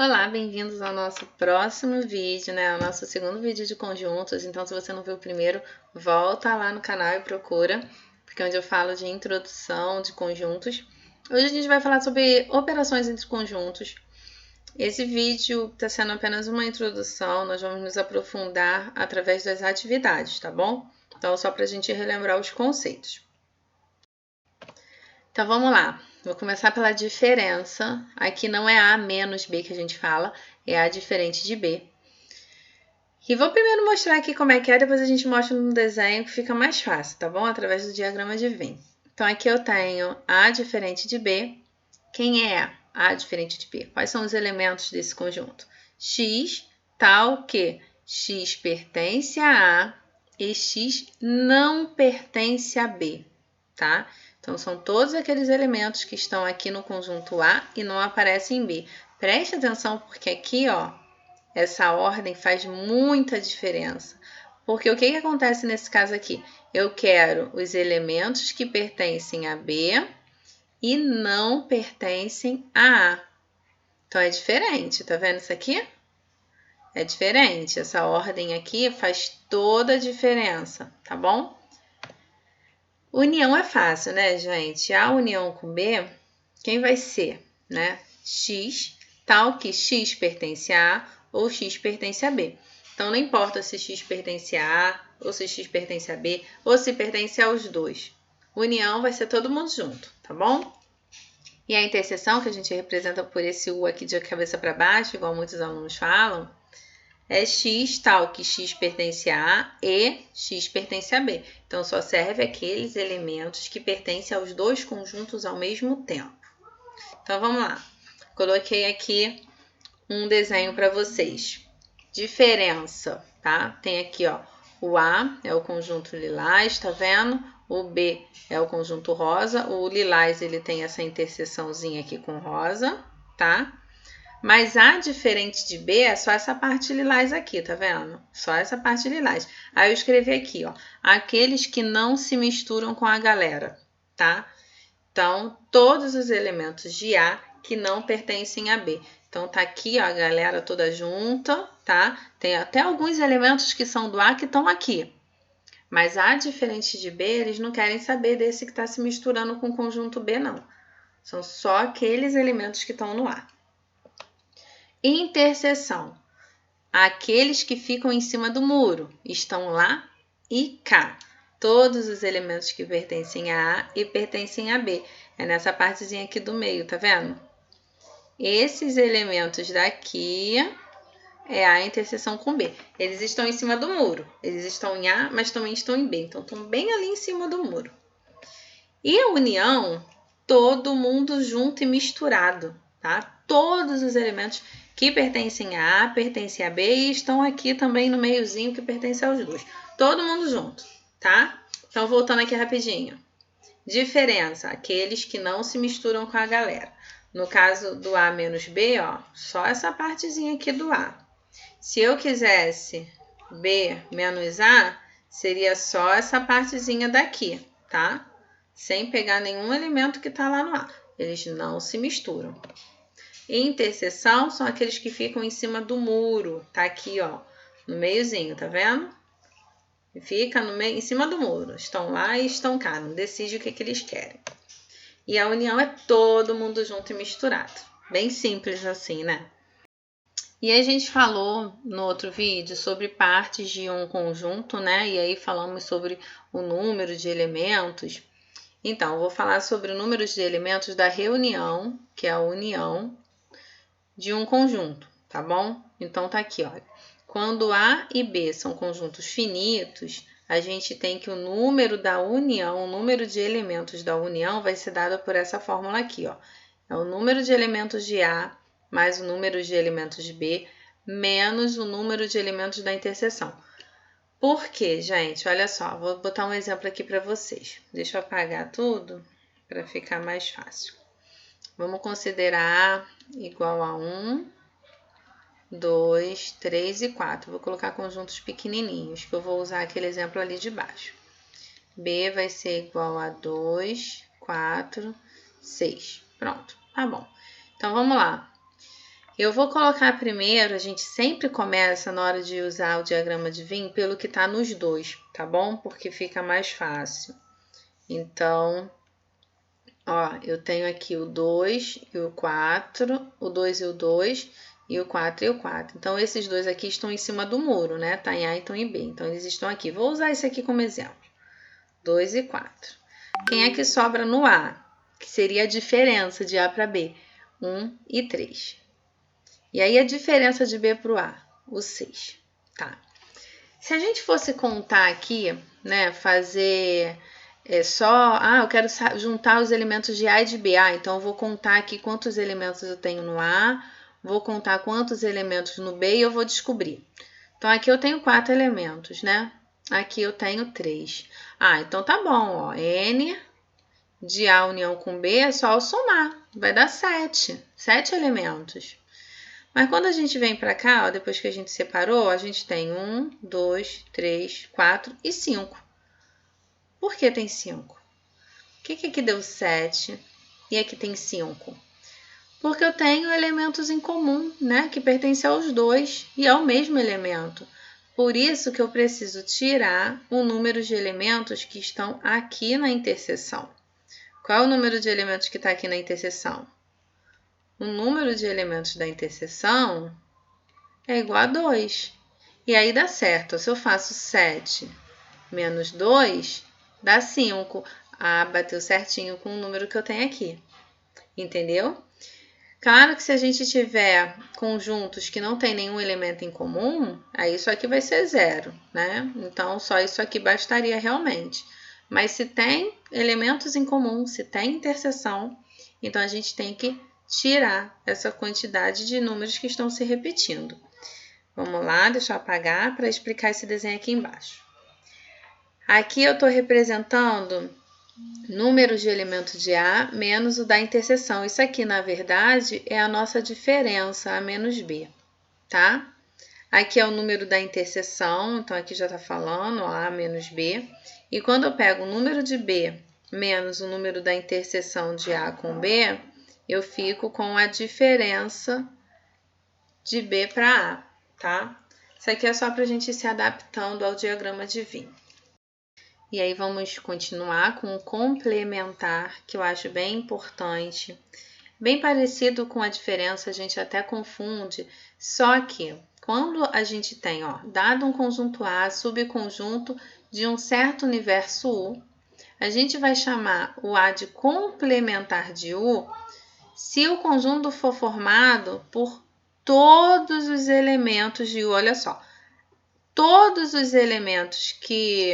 Olá, bem-vindos ao nosso próximo vídeo, né? O nosso segundo vídeo de conjuntos. Então, se você não viu o primeiro, volta lá no canal e procura, porque é onde eu falo de introdução de conjuntos. Hoje a gente vai falar sobre operações entre conjuntos. Esse vídeo está sendo apenas uma introdução, nós vamos nos aprofundar através das atividades, tá bom? Então, só para a gente relembrar os conceitos. Então, vamos lá. Vou começar pela diferença. Aqui não é A menos B que a gente fala, é A diferente de B. E vou primeiro mostrar aqui como é que é, depois a gente mostra no desenho que fica mais fácil, tá bom? Através do diagrama de Venn. Então, aqui eu tenho A diferente de B. Quem é A diferente de B? Quais são os elementos desse conjunto? X, tal que X pertence a A e X não pertence a B, tá? Então, são todos aqueles elementos que estão aqui no conjunto A e não aparecem em B. Preste atenção porque aqui, ó, essa ordem faz muita diferença. Porque o que acontece nesse caso aqui? Eu quero os elementos que pertencem a B e não pertencem a A. Então, é diferente, tá vendo isso aqui? É diferente, essa ordem aqui faz toda a diferença, tá bom? União é fácil, né, gente? A união com B, quem vai ser, né? X, tal que X pertence a A ou X pertence a B. Então, não importa se X pertence a A, ou se X pertence a B, ou se pertence aos dois. União vai ser todo mundo junto, tá bom? E a interseção, que a gente representa por esse U aqui de cabeça para baixo, igual muitos alunos falam, é X tal que X pertence a A e X pertence a B. Então, só serve aqueles elementos que pertencem aos dois conjuntos ao mesmo tempo. Então, vamos lá. Coloquei aqui um desenho para vocês. Diferença, tá? Tem aqui, ó, o A é o conjunto lilás, tá vendo? O B é o conjunto rosa. O lilás, ele tem essa interseçãozinha aqui com rosa, tá? Mas A diferente de B é só essa parte lilás aqui, tá vendo? Só essa parte lilás. Aí eu escrevi aqui, ó, aqueles que não se misturam com a galera, tá? Então, todos os elementos de A que não pertencem a B. Então, tá aqui, ó, a galera toda junta, tá? Tem até alguns elementos que são do A que estão aqui. Mas A diferente de B, eles não querem saber desse que está se misturando com o conjunto B, não. São só aqueles elementos que estão no A. Interseção. Aqueles que ficam em cima do muro estão lá e cá. Todos os elementos que pertencem a A e pertencem a B. É nessa partezinha aqui do meio, tá vendo? Esses elementos daqui é a interseção com B. Eles estão em cima do muro. Eles estão em A, mas também estão em B. Então, estão bem ali em cima do muro. E a união, todo mundo junto e misturado, tá? Todos os elementos que pertencem a A, pertencem a B e estão aqui também no meiozinho que pertence aos dois. Todo mundo junto, tá? Então, voltando aqui rapidinho. Diferença, aqueles que não se misturam com a galera. No caso do A menos B, ó, só essa partezinha aqui do A. Se eu quisesse B menos A, seria só essa partezinha daqui, tá? Sem pegar nenhum elemento que está lá no A. Eles não se misturam. Interseção são aqueles que ficam em cima do muro. Tá aqui, ó, no meiozinho, tá vendo? E fica no meio, em cima do muro. Estão lá e estão cá. Não decide o que eles querem. E a união é todo mundo junto e misturado. Bem simples assim, né? E a gente falou no outro vídeo sobre partes de um conjunto, né? E aí falamos sobre o número de elementos. Então, eu vou falar sobre o número de elementos da reunião, que é a união de um conjunto, tá bom? Então, tá aqui, olha. Quando A e B são conjuntos finitos, a gente tem que o número da união, o número de elementos da união vai ser dado por essa fórmula aqui, ó. É o número de elementos de A mais o número de elementos de B menos o número de elementos da interseção. Por quê, gente? Olha só, vou botar um exemplo aqui para vocês. Deixa eu apagar tudo para ficar mais fácil. Vamos considerar A igual a 1, 2, 3 e 4. Vou colocar conjuntos pequenininhos, que eu vou usar aquele exemplo ali de baixo. B vai ser igual a 2, 4, 6. Pronto, tá bom. Então, vamos lá. Eu vou colocar primeiro, a gente sempre começa na hora de usar o diagrama de Venn pelo que está nos dois, tá bom? Porque fica mais fácil. Então, ó, eu tenho aqui o 2 e o 4, o 2 e o 2, e o 4 e o 4. Então, esses dois aqui estão em cima do muro, né? Tá em A e estão em B. Então, eles estão aqui. Vou usar esse aqui como exemplo. 2 e 4. Quem é que sobra no A? Que seria a diferença de A para B? 1 e 3. E aí, a diferença de B para o A? O 6. Tá. Se a gente fosse contar aqui, né? Fazer... eu quero juntar os elementos de A e de B. Então eu vou contar aqui quantos elementos eu tenho no A, vou contar quantos elementos no B e eu vou descobrir. Então aqui eu tenho 4 elementos, né? Aqui eu tenho 3. Então tá bom, ó. N de A união com B é só eu somar. Vai dar 7. 7 elementos. Mas quando a gente vem para cá, ó, depois que a gente separou, a gente tem 1, 2, 3, 4 e 5. Por que tem 5? Por que aqui deu 7 e aqui tem 5? Porque eu tenho elementos em comum, né? Que pertencem aos dois e ao mesmo elemento. Por isso que eu preciso tirar o número de elementos que estão aqui na interseção. Qual é o número de elementos que está aqui na interseção? O número de elementos da interseção é igual a 2. E aí dá certo. Se eu faço 7 menos 2, dá 5. Bateu certinho com o número que eu tenho aqui. Entendeu? Claro que se a gente tiver conjuntos que não tem nenhum elemento em comum, aí isso aqui vai ser 0, né? Então, só isso aqui bastaria realmente. Mas se tem elementos em comum, se tem interseção, então a gente tem que tirar essa quantidade de números que estão se repetindo. Vamos lá, deixa eu apagar para explicar esse desenho aqui embaixo. Aqui eu estou representando números de elementos de A menos o da interseção. Isso aqui, na verdade, é a nossa diferença, A menos B, tá? Aqui é o número da interseção, então aqui já está falando, ó, A menos B. E quando eu pego o número de B menos o número da interseção de A com B, eu fico com a diferença de B para A, tá? Isso aqui é só para a gente ir se adaptando ao diagrama de Venn. E aí vamos continuar com o complementar, que eu acho bem importante. Bem parecido com a diferença, a gente até confunde, só que quando a gente tem, ó, dado um conjunto A, subconjunto de um certo universo U, a gente vai chamar o A de complementar de U se o conjunto for formado por todos os elementos de U. Olha só, todos os elementos que...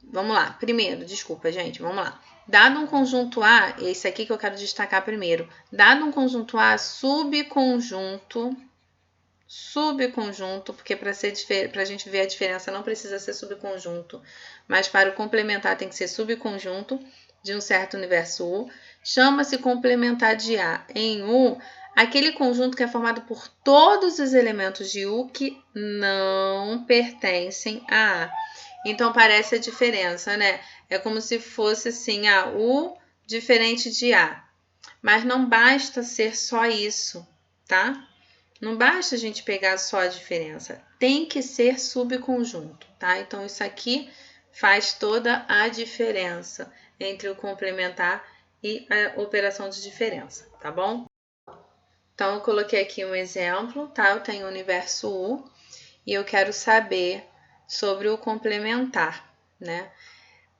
vamos lá, primeiro, desculpa, gente, vamos lá. Dado um conjunto A, esse aqui que eu quero destacar primeiro. Dado um conjunto A, subconjunto, porque para a gente ver a diferença não precisa ser subconjunto, mas para o complementar tem que ser subconjunto de um certo universo U. Chama-se complementar de A em U, aquele conjunto que é formado por todos os elementos de U que não pertencem a A. Então, parece a diferença, né? É como se fosse assim, U diferente de A. Mas não basta ser só isso, tá? Não basta a gente pegar só a diferença. Tem que ser subconjunto, tá? Então, isso aqui faz toda a diferença entre o complementar e a operação de diferença, tá bom? Então, eu coloquei aqui um exemplo, tá? Eu tenho o universo U e eu quero saber sobre o complementar, né?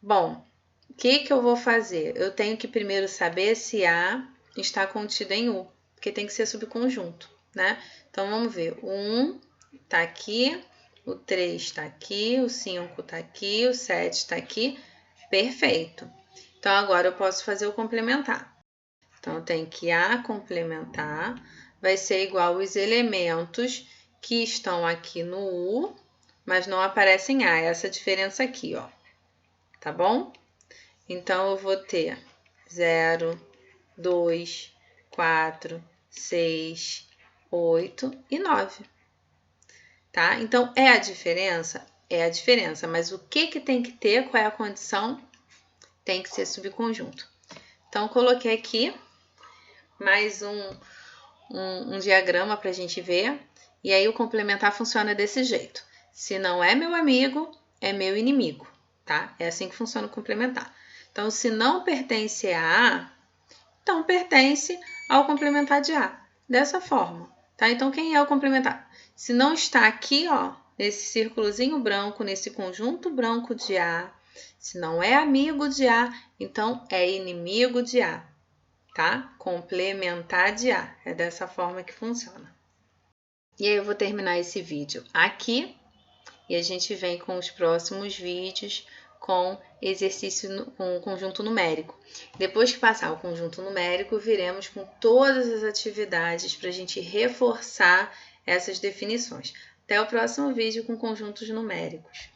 Bom, o que eu vou fazer? Eu tenho que primeiro saber se A está contido em U, porque tem que ser subconjunto, né? Então, vamos ver. O 1 está aqui, o 3 está aqui, o 5 está aqui, o 7 está aqui. Perfeito. Então, agora eu posso fazer o complementar. Então, eu tenho que A complementar vai ser igual aos elementos que estão aqui no U, mas não aparece em A, essa diferença aqui, ó. Tá bom? Então, eu vou ter 0, 2, 4, 6, 8 e 9. Tá? Então, é a diferença? É a diferença, mas o que tem que ter? Qual é a condição? Tem que ser subconjunto. Então, coloquei aqui mais um diagrama para a gente ver. E aí o complementar funciona desse jeito. Se não é meu amigo, é meu inimigo, tá? É assim que funciona o complementar. Então, se não pertence a A, então pertence ao complementar de A. Dessa forma, tá? Então, quem é o complementar? Se não está aqui, ó, nesse círculozinho branco, nesse conjunto branco de A, se não é amigo de A, então é inimigo de A, tá? Complementar de A. É dessa forma que funciona. E aí eu vou terminar esse vídeo aqui e a gente vem com os próximos vídeos com exercício com conjunto numérico. Depois que passar o conjunto numérico, viremos com todas as atividades para a gente reforçar essas definições. Até o próximo vídeo com conjuntos numéricos.